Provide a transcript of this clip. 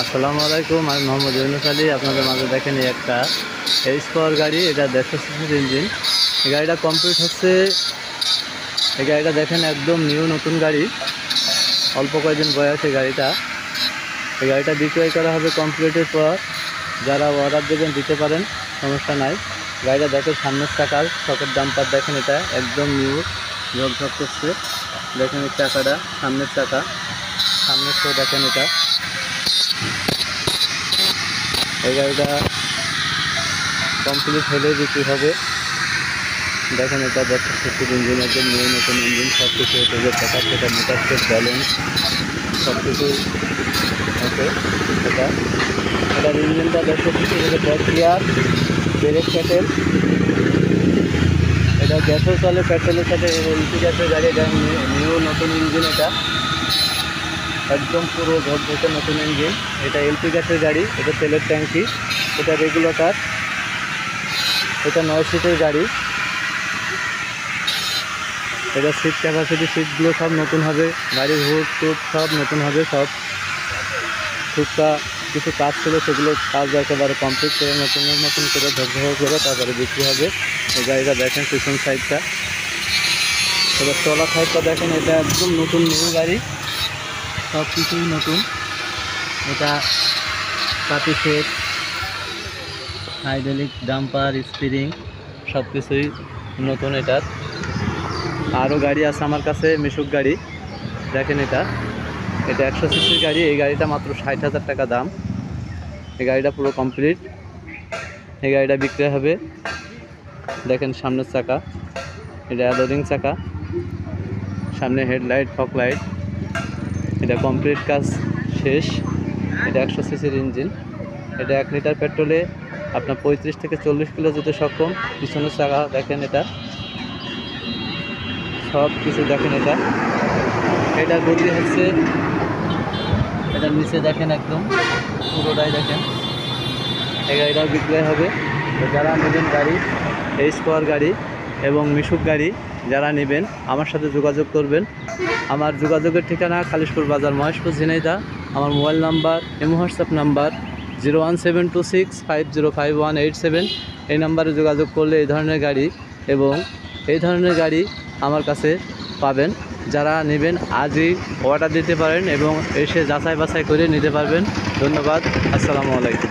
আসসালামু আলাইকুম, আমি মোহাম্মদ ইউনুস আলী। আপনাদের মাঝে দেখেন এই একটা এইচ পাওয়ার গাড়ি, এটা 150 সিসির ইঞ্জিন। এই গাড়িটা কমপ্লিট হচ্ছে। এই গাড়িটা দেখেন একদম নিউ নতুন গাড়ি, অল্প কয়েকদিন বয়স এই গাড়িটা। এই গাড়িটা বিক্রয় করা হবে কমপ্লিটের পর। যারা অর্ডার দেবেন দিতে পারেন, সমস্যা নাই। গাড়িটা দেখেন সামনের চাকার শকের ডাম্পার দেখেন, এটা একদম নিউ, ঝকঝক করছে। দেখেন এই চাকাটা, সামনের চাকা, সামনের শো দেখেন। এটা এই গাড়িটা কমপ্লিট হলে বিক্রি হবে। দেখেন এটা 150 সিসির ইঞ্জিন, একদম নিউ নতুন ইঞ্জিন। সব কিছু হতে চাকা সেটা মিটার সেট ব্যালেন্স সব কিছুই আছে। এটার ইঞ্জিনটা 150 সিসি হলে ব্যাক গিয়ার, ব্রেক প্যাডেল। এটা গ্যাসও চলে, পেট্রোলের সাথে এলপি গ্যাসের গাড়ি। এটা নিউ নতুন ইঞ্জিন, এটা একদম পুরো ঝকঝকে নতুন ইঞ্জিন। এটা এলপি গ্যাসের গাড়ি, এটা তেলের ট্যাঙ্কি, এটা রেগুলেটর। এটা 9 সিটের গাড়ি। এটা সিট ক্যাপাসিটি, সিটগুলো সব নতুন হবে। গাড়ির হুড টুট সব নতুন হবে। সব টুকটাক কিছু কাজ ছিল, সেগুলো কাজ একেবারে কমপ্লিট করে নতুনের মতন করে ঝকঝক করে তারপরে বিক্রি হবে। এই গাড়িটা দেখেন পিছন সাইডটা, এটা তলা সাইডটা দেখেন। এটা একদম নতুন নিউ গাড়ি, সব কিছুই নতুন। এটা পাতি সেট, হাইড্রোলিক ডাম্পার, স্টিয়ারিং সব কিছুই নতুন। এটার আরও গাড়ি আছে আমার কাছে, মিশুক গাড়ি দেখেন। এটা 100 সিসির গাড়ি। এই গাড়িটা মাত্র 60,000 টাকা দাম। এই গাড়িটা পুরো কমপ্লিট। এই গাড়িটা বিক্রি হবে। দেখেন সামনের চাকা, এটা অ্যালোরিং চাকা, সামনে হেডলাইট, ফগ লাইট। এটা কমপ্লিট কাজ শেষ। এটা 100 সিসির ইঞ্জিন। এটা 1 লিটার পেট্রোলে আপনার 35 থেকে 40 কিলো যেতে সক্ষম। পিছনের চাকা দেখেন, এটা সব কিছু দেখেন। এটা গতি হচ্ছে, এটার নিচে দেখেন একদম পুরোটাই দেখেন। এই গাড়িটাও বিক্রয় হবে। যারা নেবেন গাড়ি, এইচ পাওয়ার গাড়ি এবং মিশুক গাড়ি যারা নেবেন আমার সাথে যোগাযোগ করবেন। আমার যোগাযোগের ঠিকানা খালিশপুর বাজার, মহেশপুর, ঝিনাইদহ। আমার মোবাইল নাম্বার, হোয়াটসঅ্যাপ নাম্বার 01726505187। এই নাম্বারে যোগাযোগ করলে এই ধরনের গাড়ি এবং এই ধরনের গাড়ি আমার কাছে পাবেন। যারা নেবেন আজই অর্ডার দিতে পারেন এবং এসে যাচাই বাছাই করে নিতে পারবেন। ধন্যবাদ। আসসালামু আলাইকুম।